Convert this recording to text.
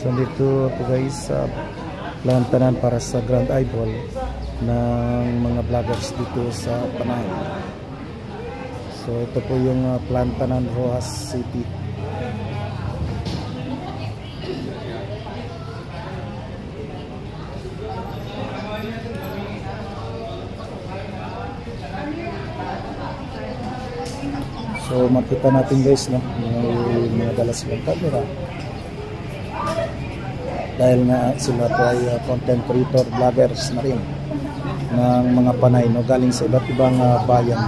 So dito po guys sa plantanan para sa Grand Eyeball ng mga vloggers dito sa Panay. So ito po yung plantanan Rojas City. So makita natin guys, no, may mga dala silang camera dahil nga sila po ay content creator vloggers na rin ng mga Panay, no, galing sa iba't ibang bayan.